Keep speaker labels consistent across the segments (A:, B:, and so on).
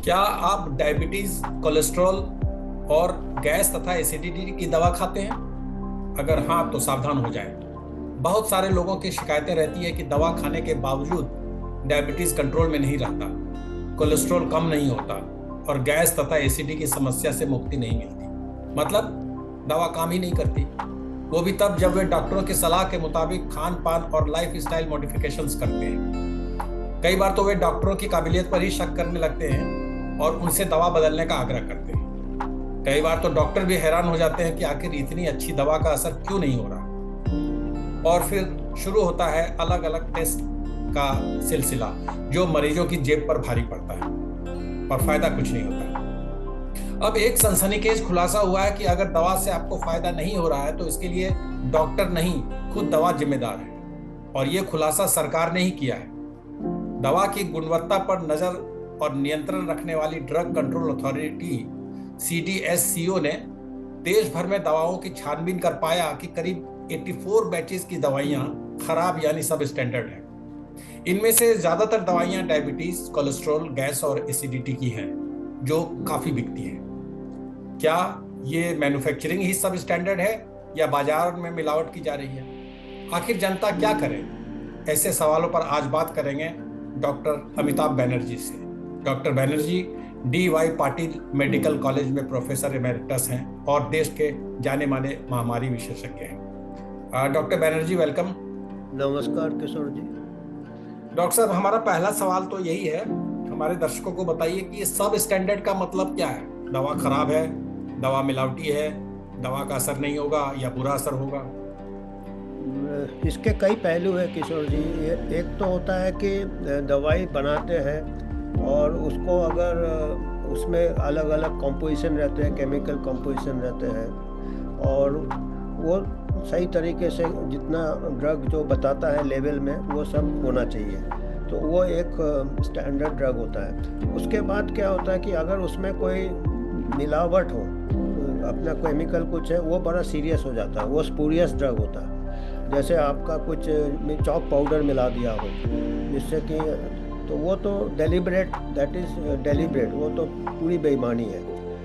A: क्या आप diabetes, cholesterol और गैस तथा एसिडिटी की दवा खाते हैं? अगर हाँ तो सावधान हो जाएं। बहुत सारे लोगों की शिकायतें रहती है कि दवा खाने के बावजूद डायबिटीज कंट्रोल में नहीं रहता, कोलेस्ट्रॉल कम नहीं होता और गैस तथा एसिडिटी की समस्या से मुक्ति नहीं मिलती। मतलब दवा काम ही नहीं करती, वो भी तब जब वे डॉक्टरों की सलाह के मुताबिक खान पान और लाइफ स्टाइल मॉडिफिकेशंस करते हैं। कई बार तो वे डॉक्टरों की काबिलियत पर ही शक करने लगते हैं और उनसे दवा बदलने का आग्रह करते हैं। कई बार तो डॉक्टर भी हैरान हो जाते हैं कि आखिर इतनी अच्छी दवा का असर क्यों नहीं हो रहा। और फिर शुरू होता है अलग अलग टेस्ट का सिलसिला, जो मरीजों की जेब पर भारी पड़ता है, पर फायदा कुछ नहीं होता। अब एक सनसनीखेज खुलासा हुआ है कि अगर दवा से आपको फायदा नहीं हो रहा है तो इसके लिए डॉक्टर नहीं, खुद दवा जिम्मेदार है। और यह खुलासा सरकार ने ही किया है। दवा की गुणवत्ता पर नजर और नियंत्रण रखने वाली ड्रग कंट्रोल अथॉरिटी CDSCO ने देश भर में दवाओं की छानबीन कर पाया कि करीब 84 बैचेस की दवाइयां खराब यानी सब स्टैंडर्ड हैं। इनमें से ज्यादातर दवाइयां डायबिटीज, कोलेस्ट्रॉल, गैस और एसिडिटी की हैं, जो काफी बिकती हैं। क्या ये मैन्युफैक्चरिंग ही सब स्टैंडर्ड है या बाजार में मिलावट की जा रही है? आखिर जनता क्या करे? ऐसे सवालों पर आज बात करेंगे डॉक्टर अमिताभ बनर्जी से। Doctor Banerjee DY Patil medical college में प्रोफेसर एमेरिटस हैं और देश के जाने माने महामारी विशेषज्ञ हैं। Doctor Banerjee, welcome.
B: नमस्कार किशोर जी।
A: डॉक्टर साहब, हमारा पहला सवाल तो यही है, हमारे दर्शकों को बताइए कि ये सब स्टैंडर्ड का मतलब क्या है? दवा खराब है, दवा मिलावटी है, दवा का असर नहीं होगा या बुरा असर होगा?
B: इसके कई पहलू है किशोर जी। एक तो होता है कि दवाई बनाते हैं और उसको अगर उसमें अलग अलग कंपोजिशन रहते हैं, केमिकल कंपोजिशन रहते हैं, और वो सही तरीके से जितना ड्रग जो बताता है लेवल में वो सब होना चाहिए, तो वो एक स्टैंडर्ड ड्रग होता है। उसके बाद क्या होता है कि अगर उसमें कोई मिलावट हो, अपना केमिकल कुछ है, वो बड़ा सीरियस हो जाता है, वो स्पूरियस ड्रग होता है। जैसे आपका कुछ चॉक पाउडर मिला दिया हो जिससे कि, तो वो तो डेलिब्रेट, दैट इज़ डेलिब्रेट, वो तो पूरी बेईमानी है,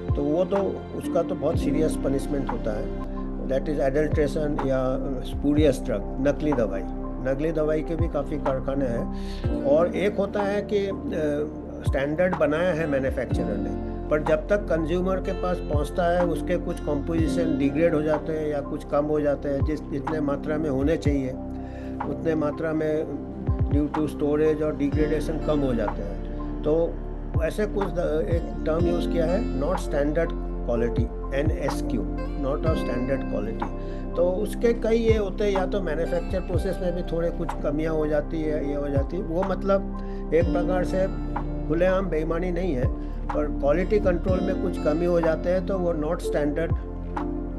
B: तो वो तो उसका तो बहुत सीरियस पनिशमेंट होता है। दैट इज़ एडल्ट्रेशन या स्पूरियस ड्रग, नकली दवाई। नकली दवाई के भी काफ़ी कारखाने हैं। और एक होता है कि स्टैंडर्ड बनाया है मैन्युफैक्चरर ने, पर जब तक कंज्यूमर के पास पहुंचता है उसके कुछ कंपोजिशन डिग्रेड हो जाते हैं या कुछ कम हो जाते हैं, जितने मात्रा में होने चाहिए उतने मात्रा में ड्यू टू स्टोरेज और डिग्रेडेशन कम हो जाते हैं। तो ऐसे कुछ एक टर्म यूज़ किया है, not standard quality, NSQ, not of standard quality. तो उसके कई ये होते हैं, या तो मैन्युफैक्चर प्रोसेस में भी थोड़े कुछ कमियां हो जाती है, ये हो जाती है, वो मतलब एक प्रकार से खुलेआम बेईमानी नहीं है, पर क्वालिटी कंट्रोल में कुछ कमी हो जाते हैं तो वो नॉट स्टैंडर्ड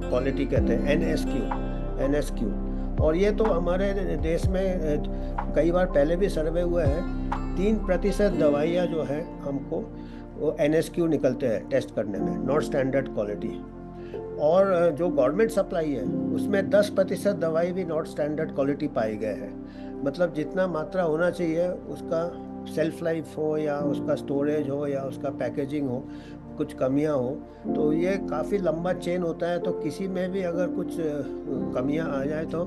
B: क्वालिटी कहते हैं, NSQ। और ये तो हमारे देश में कई बार पहले भी सर्वे हुए हैं, 3% दवाइयाँ जो है हमको वो NSQ निकलते हैं टेस्ट करने में, नॉट स्टैंडर्ड क्वालिटी। और जो गवर्नमेंट सप्लाई है उसमें 10% दवाई भी नॉट स्टैंडर्ड क्वालिटी पाई गए हैं। मतलब जितना मात्रा होना चाहिए उसका सेल्फ लाइफ हो या उसका स्टोरेज हो या उसका पैकेजिंग हो, कुछ कमियां हो, तो ये काफ़ी लंबा चेन होता है। तो किसी में भी अगर कुछ कमियां आ जाए तो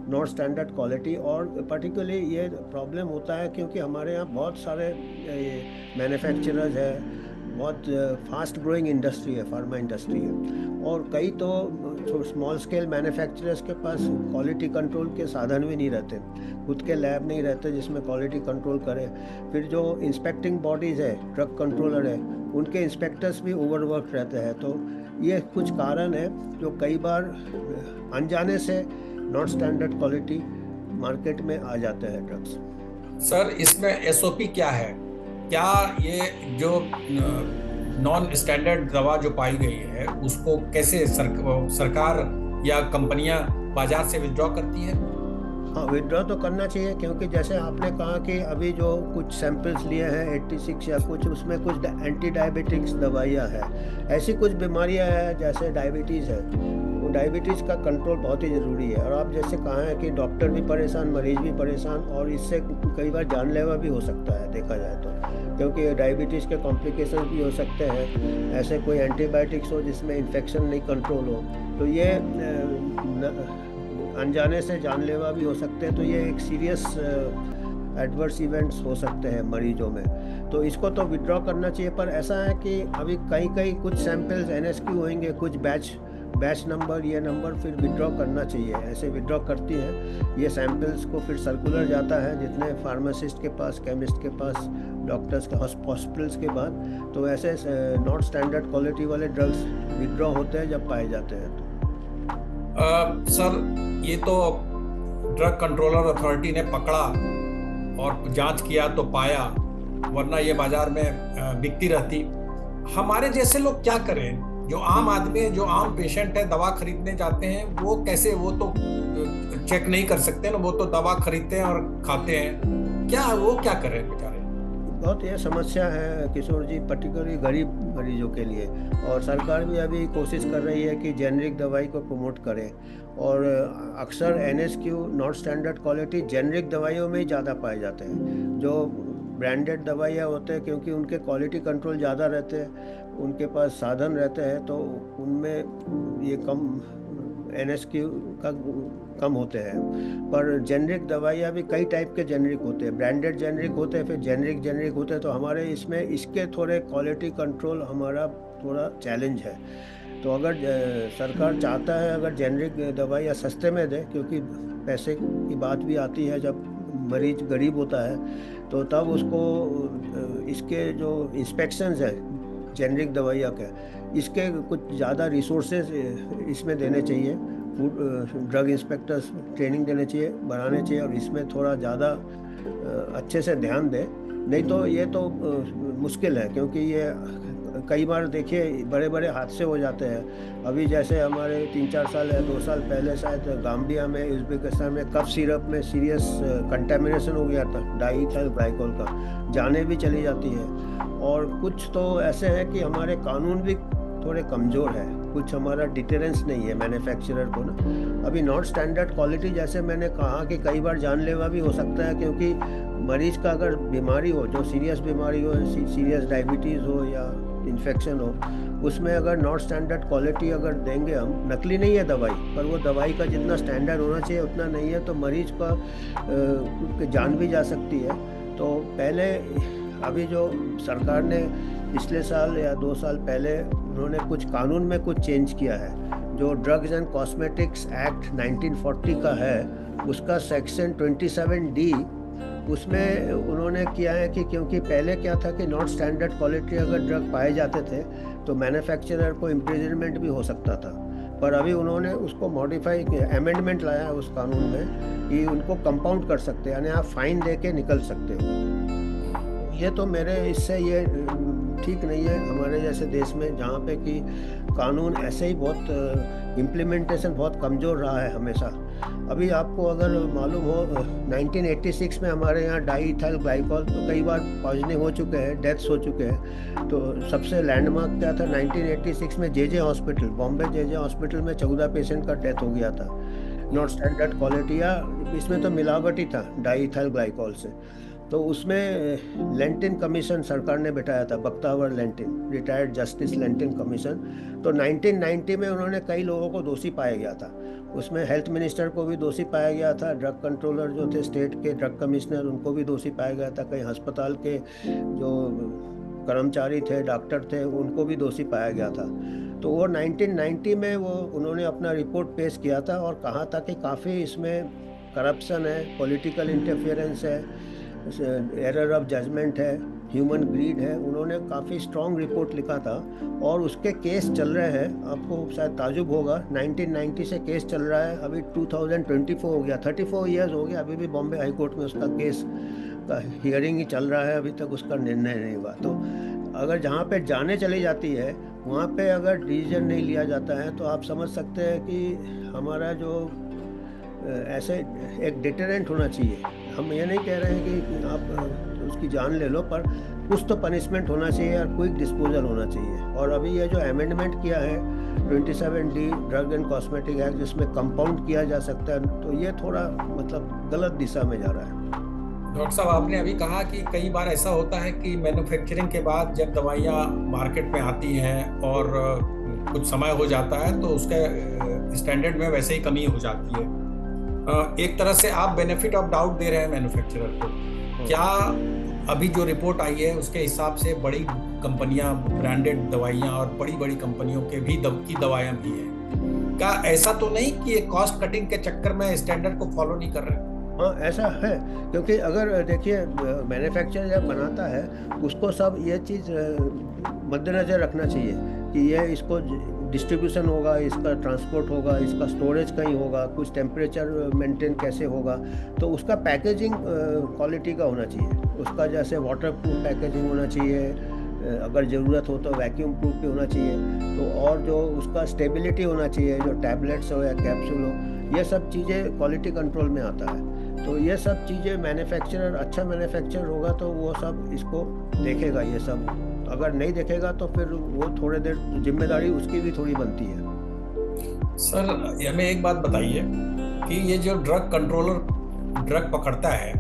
B: नॉट स्टैंडर्ड क्वालिटी। और पर्टिकुलरली ये प्रॉब्लम होता है क्योंकि हमारे यहाँ बहुत सारे मैन्युफैक्चरर्स हैं, बहुत फास्ट ग्रोइंग इंडस्ट्री है, फार्मा इंडस्ट्री है, और कई तो स्मॉल स्केल मैन्युफैक्चरर्स के पास क्वालिटी कंट्रोल के साधन भी नहीं रहते, खुद के लैब नहीं रहते जिसमें क्वालिटी कंट्रोल करें। फिर जो इंस्पेक्टिंग बॉडीज़ है, ड्रग कंट्रोलर है, उनके इंस्पेक्टर्स भी ओवरवर्क रहते हैं। तो ये कुछ कारण है जो कई बार अनजाने से नॉट स्टैंडर्ड क्वालिटी मार्केट में आ जाते हैं ड्रग्स।
A: सर, इसमें SOP क्या है? क्या ये जो नॉन स्टैंडर्ड दवा जो पाई गई है उसको कैसे सरकार या कंपनियां बाजार से विड्रॉ करती है?
B: हाँ, विड्रॉ तो करना चाहिए, क्योंकि जैसे आपने कहा कि अभी जो कुछ सैंपल्स लिए हैं 86 या कुछ, उसमें कुछ एंटी डायबिटिक्स दवाइयाँ हैं। ऐसी कुछ बीमारियाँ हैं जैसे डायबिटीज़ है, डायबिटीज़ का कंट्रोल बहुत ही ज़रूरी है। और आप जैसे कहा है कि डॉक्टर भी परेशान, मरीज़ भी परेशान, और इससे कई बार जानलेवा भी हो सकता है देखा जाए तो, क्योंकि डायबिटीज़ के कॉम्प्लिकेशन भी हो सकते हैं। ऐसे कोई एंटीबायोटिक्स हो जिसमें इन्फेक्शन नहीं कंट्रोल हो, तो ये अनजाने से जानलेवा भी हो सकते हैं। तो ये एक सीरियस एडवर्स इवेंट्स हो सकते हैं मरीजों में, तो इसको तो विड्रॉ करना चाहिए। पर ऐसा है कि अभी कई कुछ सैंपल्स NSQ होंगे, कुछ बैच नंबर, ये नंबर फिर विड्रॉ करना चाहिए। ऐसे विड्रॉ करती है ये सैंपल्स को, फिर सर्कुलर जाता है जितने फार्मासिस्ट के पास, केमिस्ट के पास, डॉक्टर्स के, हॉस्पिटल्स के बाद। तो ऐसे नॉट स्टैंडर्ड क्वालिटी वाले ड्रग्स विड्रॉ होते हैं जब पाए जाते हैं। तो
A: सर, ये तो ड्रग कंट्रोलर अथॉरिटी ने पकड़ा और जांच किया तो पाया, वरना ये बाजार में बिकती रहती। हमारे जैसे लोग क्या करें? जो आम आदमी है, जो आम पेशेंट है, दवा खरीदने जाते हैं, वो कैसे? वो तो चेक नहीं कर सकते ना, वो तो दवा खरीदते हैं और खाते हैं। वो क्या करें बेचारे?
B: बहुत यह समस्या है किशोर जी, पर्टिकुलरली गरीब मरीजों के लिए। और सरकार भी अभी कोशिश कर रही है कि जेनरिक दवाई को प्रमोट करें। और अक्सर NSQ, not standard quality, generic दवाइयों में ही ज़्यादा पाए जाते हैं। जो ब्रांडेड दवाइयाँ होते हैं, क्योंकि उनके क्वालिटी कंट्रोल ज़्यादा रहते हैं, उनके पास साधन रहते हैं, तो उनमें ये कम NSQ का कम होते हैं। पर जेनरिक दवाइयाँ भी कई टाइप के जेनरिक होते हैं, ब्रांडेड जेनरिक होते हैं, फिर जेनरिक होते हैं। तो हमारे इसमें इसके थोड़े क्वालिटी कंट्रोल हमारा थोड़ा चैलेंज है। तो अगर सरकार चाहता है अगर जेनरिक दवाइयाँ सस्ते में दे, क्योंकि पैसे की बात भी आती है जब मरीज गरीब होता है, तो तब उसको इसके जो इंस्पेक्शंस है जेनरिक दवाइयाँ के, इसके कुछ ज़्यादा रिसोर्सेज इसमें देने चाहिए। फूड ड्रग इंस्पेक्टर्स ट्रेनिंग देने चाहिए, बढ़ाने चाहिए, और इसमें थोड़ा ज़्यादा अच्छे से ध्यान दें। नहीं तो ये तो मुश्किल है, क्योंकि ये कई बार देखिए बड़े बड़े हादसे हो जाते हैं। अभी जैसे हमारे 3-4 साल या 2 साल पहले शायद गाम्बिया में, उज़्बेकिस्तान में कफ सिरप में सीरियस कंटेमिनेशन हो गया था डाईइथाइल ग्लाइकोल का, जानें भी चली जाती है। और कुछ तो ऐसे हैं कि हमारे कानून भी थोड़े कमज़ोर है, कुछ हमारा डिटेरेंस नहीं है मैन्युफैक्चरर को ना। अभी नॉट स्टैंडर्ड क्वालिटी, जैसे मैंने कहा कि कई बार जानलेवा भी हो सकता है, क्योंकि मरीज़ का अगर बीमारी हो, जो सीरियस बीमारी हो, सीरियस डायबिटीज़ हो या इन्फेक्शन हो, उसमें अगर नॉट स्टैंडर्ड क्वालिटी अगर देंगे हम, नकली नहीं है दवाई, पर वो दवाई का जितना स्टैंडर्ड होना चाहिए उतना नहीं है, तो मरीज़ का जान भी जा सकती है। तो पहले अभी जो सरकार ने पिछले साल या 2 साल पहले उन्होंने कुछ कानून में कुछ चेंज किया है, जो ड्रग्स एंड कॉस्मेटिक्स एक्ट 1940 का है, उसका सेक्शन 27D, उसमें उन्होंने किया है कि क्योंकि पहले क्या था कि नॉट स्टैंडर्ड क्वालिटी अगर ड्रग पाए जाते थे तो मैन्युफैक्चरर को इम्प्रिजनमेंट भी हो सकता था। पर अभी उन्होंने उसको मॉडिफाई किया, अमेंडमेंट लाया है उस कानून में कि उनको कंपाउंड कर सकते हैं, यानी आप फाइन दे के निकल सकते हो। ये तो मेरे इससे ये ठीक नहीं है हमारे जैसे देश में, जहाँ पे कि कानून ऐसे ही बहुत इम्प्लीमेंटेशन बहुत कमज़ोर रहा है हमेशा। अभी आपको अगर मालूम हो 1986 में हमारे यहाँ डाईइथाइल ग्लाइकोल तो कई बार पॉइजनिंग हो चुके हैं, डेथ्स हो चुके हैं। तो सबसे लैंडमार्क क्या था, 1986 में JJ hospital, Bombay JJ hospital में 14 पेशेंट का डेथ हो गया था नॉट स्टैंडर्ड क्वालिटी, या इसमें तो मिलावट ही था डाईइथाइल ग्लाइकोल से। तो उसमें लेंटिन कमीशन सरकार ने बिठाया था, Bakhtawar Lentin, retired justice Lentin commission. तो 1990 में उन्होंने कई लोगों को दोषी पाया गया था, उसमें हेल्थ मिनिस्टर को भी दोषी पाया गया था, ड्रग कंट्रोलर जो थे स्टेट के ड्रग कमिश्नर उनको भी दोषी पाया गया था, कई अस्पताल के जो कर्मचारी थे, डॉक्टर थे, उनको भी दोषी पाया गया था। तो वो 1990 में वो उन्होंने अपना रिपोर्ट पेश किया था और कहा था कि काफ़ी इसमें करप्शन है, पॉलिटिकल इंटरफेरेंस है, एरर ऑफ जजमेंट है, ह्यूमन ग्रीड है। उन्होंने काफ़ी स्ट्रॉन्ग रिपोर्ट लिखा था और उसके केस चल रहे हैं। आपको शायद ताजुब होगा, 1990 से केस चल रहा है, अभी 2024 हो गया, 34 ईयर्स हो गया, अभी भी बॉम्बे हाई कोर्ट में उसका केस का हियरिंग ही चल रहा है, अभी तक उसका निर्णय नहीं हुआ। तो अगर जहाँ पे जाने चली जाती है वहाँ पे अगर डिसीजन नहीं लिया जाता है तो आप समझ सकते हैं कि हमारा जो ऐसे एक डिटरेंट होना चाहिए। हम ये नहीं कह रहे हैं कि आप उसकी जान ले लो, पर कुछ तो पनिशमेंट होना चाहिए और क्विक डिस्पोजल होना चाहिए। और अभी ये जो अमेंडमेंट किया है 27D drug and cosmetic act, जिसमें कंपाउंड किया जा सकता है, तो ये थोड़ा मतलब गलत दिशा में जा रहा है।
A: डॉक्टर साहब, आपने अभी कहा कि कई बार ऐसा होता है कि मैन्युफैक्चरिंग के बाद जब दवाइयाँ मार्केट में आती हैं और कुछ समय हो जाता है तो उसके स्टैंडर्ड में वैसे ही कमी हो जाती है। एक तरह से आप बेनिफिट ऑफ डाउट दे रहे हैं मैन्युफैक्चरर को। क्या अभी जो रिपोर्ट आई है उसके हिसाब से बड़ी कंपनियां, ब्रांडेड दवाइयां और बड़ी बड़ी कंपनियों के भी की दवाइयां भी हैं, क्या ऐसा तो नहीं कि ये कॉस्ट कटिंग के चक्कर में स्टैंडर्ड को फॉलो नहीं कर रहे?
B: हाँ, ऐसा है, क्योंकि अगर देखिए मैन्युफैक्चर जब बनाता है उसको सब ये चीज़ मद्देनज़र रखना चाहिए कि ये इसको डिस्ट्रीब्यूशन होगा, इसका ट्रांसपोर्ट होगा, इसका स्टोरेज कहीं होगा, कुछ टेम्परेचर मेंटेन कैसे होगा, तो उसका पैकेजिंग क्वालिटी का होना चाहिए। उसका जैसे वाटर प्रूफ पैकेजिंग होना चाहिए, अगर ज़रूरत हो तो वैक्यूम प्रूफ भी होना चाहिए, तो और जो उसका स्टेबिलिटी होना चाहिए, जो टैबलेट्स हो या कैप्सूल हो, ये सब चीज़ें क्वालिटी कंट्रोल में आता है। तो ये सब चीज़ें मैन्युफैक्चरर, अच्छा मैन्युफैक्चरर होगा तो वो सब इसको देखेगा। ये सब अगर नहीं देखेगा तो फिर वो थोड़ी देर जिम्मेदारी उसकी भी थोड़ी बनती है।
A: सर, हमें एक बात बताइए कि ये जो ड्रग कंट्रोलर ड्रग पकड़ता है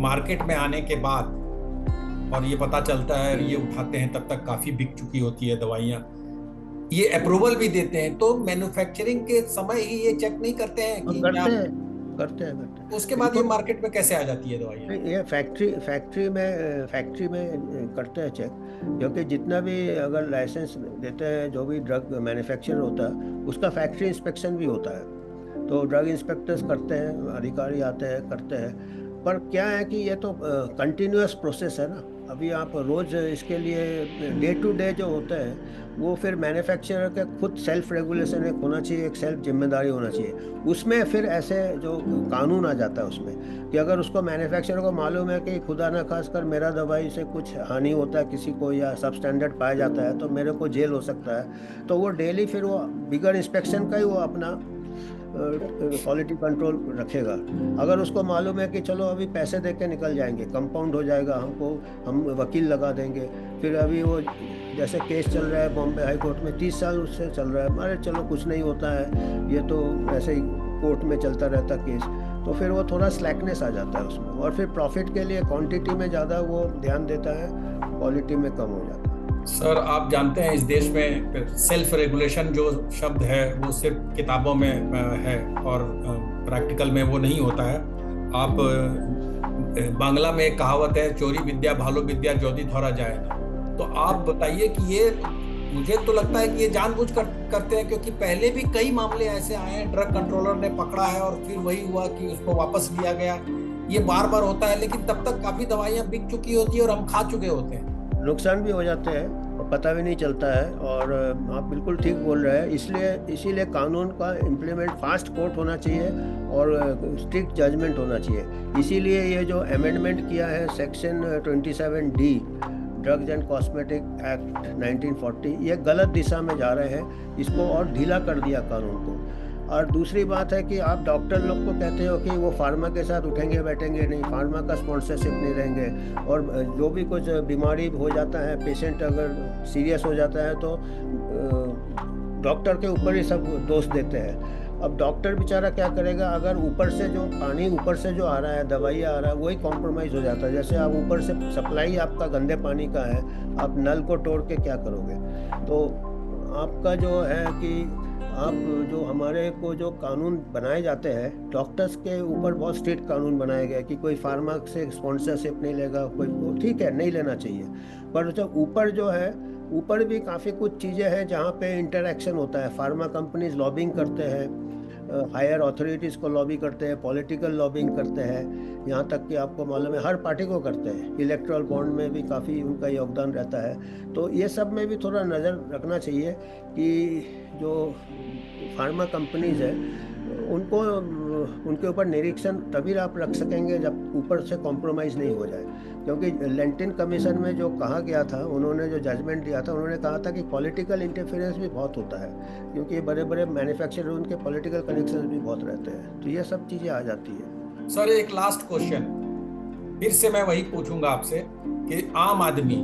A: मार्केट में आने के बाद और ये पता चलता है, ये उठाते हैं, तब तक काफ़ी बिक चुकी होती है दवाइयाँ, ये अप्रूवल भी देते हैं, तो मैन्युफैक्चरिंग के समय ही ये चेक नहीं करते हैं कि
B: करते हैं।
A: उसके बाद ये मार्केट में कैसे आ जाती है दवाइयाँ?
B: ये फैक्ट्री में करते हैं चेक, क्योंकि जितना भी अगर लाइसेंस देते हैं, जो भी ड्रग मैन्युफैक्चर होता है उसका फैक्ट्री इंस्पेक्शन भी होता है। तो ड्रग इंस्पेक्टर्स करते हैं, अधिकारी आते हैं, करते हैं। पर क्या है कि ये तो कंटिन्यूअस प्रोसेस है ना। अभी आप रोज़ इसके लिए डे टू डे जो होता है वो फिर मैन्युफैक्चरर के खुद सेल्फ रेगुलेशन एक होना चाहिए, एक सेल्फ जिम्मेदारी होना चाहिए। उसमें फिर ऐसे जो कानून आ जाता है उसमें कि अगर उसको मैन्युफैक्चरर को मालूम है कि खुदा न खास कर मेरा दवाई से कुछ हानि होता है किसी को या सब स्टैंडर्ड पाया जाता है तो मेरे को जेल हो सकता है, तो वो डेली फिर वो बिगर इंस्पेक्शन का ही वो अपना क्वालिटी कंट्रोल रखेगा। अगर उसको मालूम है कि चलो अभी पैसे दे के निकल जाएंगे, कंपाउंड हो जाएगा, हम वकील लगा देंगे, फिर अभी वो जैसे केस चल रहा है बॉम्बे हाई कोर्ट में 30 साल उससे चल रहा है, अरे चलो कुछ नहीं होता है, ये तो ऐसे ही कोर्ट में चलता रहता केस, तो फिर वो थोड़ा स्लैकनेस आ जाता है उसमें, और फिर प्रॉफिट के लिए क्वांटिटी में ज़्यादा वो ध्यान देता है, क्वालिटी में कम हो जाता है।
A: सर, आप जानते हैं इस देश में सेल्फ रेगुलेशन जो शब्द है वो सिर्फ किताबों में है और प्रैक्टिकल में वो नहीं होता है। आप बांग्ला में एक कहावत है, चोरी विद्या भालो विद्या ज्योति थोड़ा जाए। तो आप बताइए कि ये, मुझे तो लगता है कि ये जानबूझ कर करते हैं, क्योंकि पहले भी कई मामले ऐसे आए हैं, ड्रग कंट्रोलर ने पकड़ा है और फिर वही हुआ कि उसको वापस लिया गया। ये बार बार होता है, लेकिन तब तक काफी दवाइयाँ बिक चुकी होती है और हम खा चुके होते हैं,
B: नुकसान भी हो जाते हैं और पता भी नहीं चलता है। और आप बिल्कुल ठीक बोल रहे हैं, इसीलिए कानून का इम्प्लीमेंट फास्ट कोर्ट होना चाहिए और स्ट्रिक्ट जजमेंट होना चाहिए। इसीलिए ये जो अमेंडमेंट किया है section 27D drugs and cosmetic act 1940, ये गलत दिशा में जा रहे हैं, इसको और ढीला कर दिया कानून को। और दूसरी बात है कि आप डॉक्टर लोग को कहते हो कि वो फार्मा के साथ उठेंगे बैठेंगे नहीं, फार्मा का स्पॉन्सरशिप नहीं रहेंगे, और जो भी कुछ बीमारी हो जाता है, पेशेंट अगर सीरियस हो जाता है तो डॉक्टर के ऊपर ही सब दोष देते हैं। अब डॉक्टर बेचारा क्या करेगा, अगर ऊपर से जो पानी ऊपर से जो आ रहा है, दवाइयाँ आ रहा है, वही कॉम्प्रोमाइज़ हो जाता है। जैसे आप ऊपर से सप्लाई आपका गंदे पानी का है, आप नल को तोड़ के क्या करोगे? तो आपका जो है कि आप जो हमारे को जो कानून बनाए जाते हैं, डॉक्टर्स के ऊपर बहुत स्ट्रिक्ट कानून बनाए गए कि कोई फार्मा से स्पॉन्सरशिप नहीं लेगा, कोई ठीक है नहीं लेना चाहिए। पर जब ऊपर जो है, ऊपर भी काफ़ी कुछ चीज़ें हैं जहाँ पे इंटरेक्शन होता है। फार्मा कंपनीज लॉबिंग करते हैं, हायर अथॉरिटीज़ को लॉबी करते हैं, पॉलिटिकल लॉबिंग करते हैं, यहाँ तक कि आपको मालूम है हर पार्टी को करते हैं। इलेक्ट्रल बॉन्ड में भी काफ़ी उनका योगदान रहता है। तो ये सब में भी थोड़ा नज़र रखना चाहिए कि जो फार्मा कंपनीज है उनको, उनके ऊपर निरीक्षण तभी आप रख सकेंगे जब ऊपर से कॉम्प्रोमाइज़ नहीं हो जाए। क्योंकि लेंटिन कमीशन में जो कहा गया था, उन्होंने जो जजमेंट दिया था, उन्होंने कहा था कि पॉलिटिकल इंटरफेरेंस भी बहुत होता है, क्योंकि बड़े बड़े मैन्युफैक्चरर उनके पॉलिटिकल कनेक्शन भी बहुत रहते हैं, तो ये सब चीज़ें आ जाती है।
A: सर, एक लास्ट क्वेश्चन, फिर से मैं वही पूछूंगा आपसे कि आम आदमी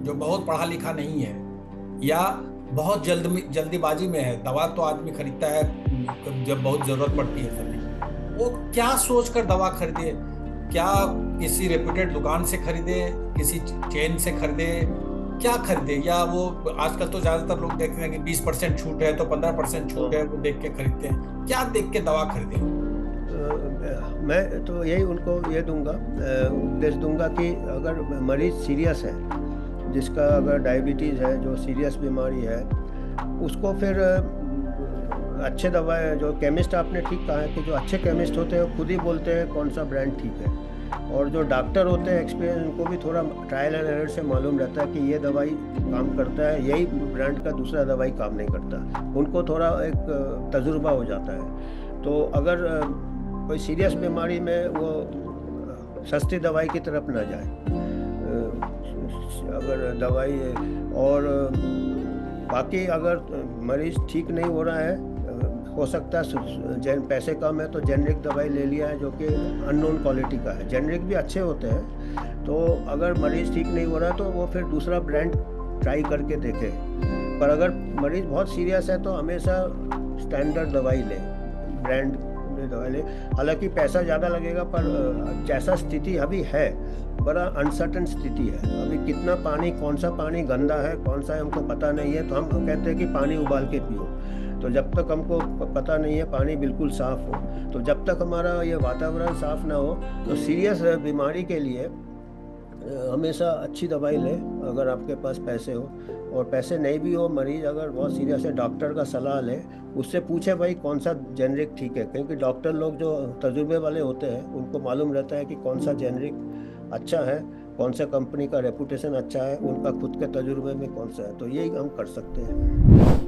A: जो बहुत पढ़ा लिखा नहीं है या बहुत जल्दीबाजी में है, दवा तो आदमी खरीदता है जब बहुत जरूरत पड़ती है तभी, वो क्या सोचकर दवा खरीदे? क्या किसी रेप्यूटेड दुकान से खरीदे, किसी चेन से खरीदे, क्या खरीदे? या वो आजकल तो ज्यादातर लोग देखते हैं कि 20% छूट है तो 15% छूट है, वो देख के खरीदते हैं। क्या देख के दवा खरीदे?
B: मैं तो यही उनको ये दूंगा, उपदेश दूंगा कि अगर मरीज सीरियस है, जिसका अगर डायबिटीज़ है, जो सीरियस बीमारी है, उसको फिर अच्छे दवाएं, जो केमिस्ट आपने ठीक कहा है कि जो अच्छे केमिस्ट होते हैं खुद ही बोलते हैं कौन सा ब्रांड ठीक है, और जो डॉक्टर होते हैं एक्सपीरियंस, उनको भी थोड़ा ट्रायल एंड एरर से मालूम रहता है कि ये दवाई काम करता है, यही ब्रांड का दूसरा दवाई काम नहीं करता, उनको थोड़ा एक तजुर्बा हो जाता है। तो अगर कोई सीरियस बीमारी में वो सस्ती दवाई की तरफ ना जाए, अगर दवाई, और बाकी अगर मरीज़ ठीक नहीं हो रहा है, हो सकता है पैसे कम है तो जेनरिक दवाई ले लिया है जो कि अननोन क्वालिटी का है। जेनरिक भी अच्छे होते हैं, तो अगर मरीज़ ठीक नहीं हो रहा है तो वो फिर दूसरा ब्रांड ट्राई करके देखे। पर अगर मरीज़ बहुत सीरियस है तो हमेशा स्टैंडर्ड दवाई ले, ब्रांड दवाई ले। हालांकि पैसा ज़्यादा लगेगा, पर जैसा स्थिति अभी है, बड़ा अनसर्टन स्थिति है। अभी कितना पानी, कौन सा पानी गंदा है, कौन सा है, हमको पता नहीं है। तो हम कहते हैं कि पानी उबाल के पियो, तो जब तक हमको पता नहीं है पानी बिल्कुल साफ़ हो, तो जब तक हमारा ये वातावरण साफ़ ना हो, तो सीरियस बीमारी के लिए हमेशा अच्छी दवाई ले अगर आपके पास पैसे हो। और पैसे नहीं भी हो, मरीज़ अगर बहुत सीरियस है, डॉक्टर का सलाह ले, उससे पूछे भाई कौन सा जेनरिक ठीक है, क्योंकि डॉक्टर लोग जो तजुर्बे वाले होते हैं उनको मालूम रहता है कि कौन सा जेनरिक अच्छा है, कौन सा कंपनी का रेपुटेशन अच्छा है, उनका खुद के तजुर्बे में कौन सा है। तो यही हम कर सकते हैं।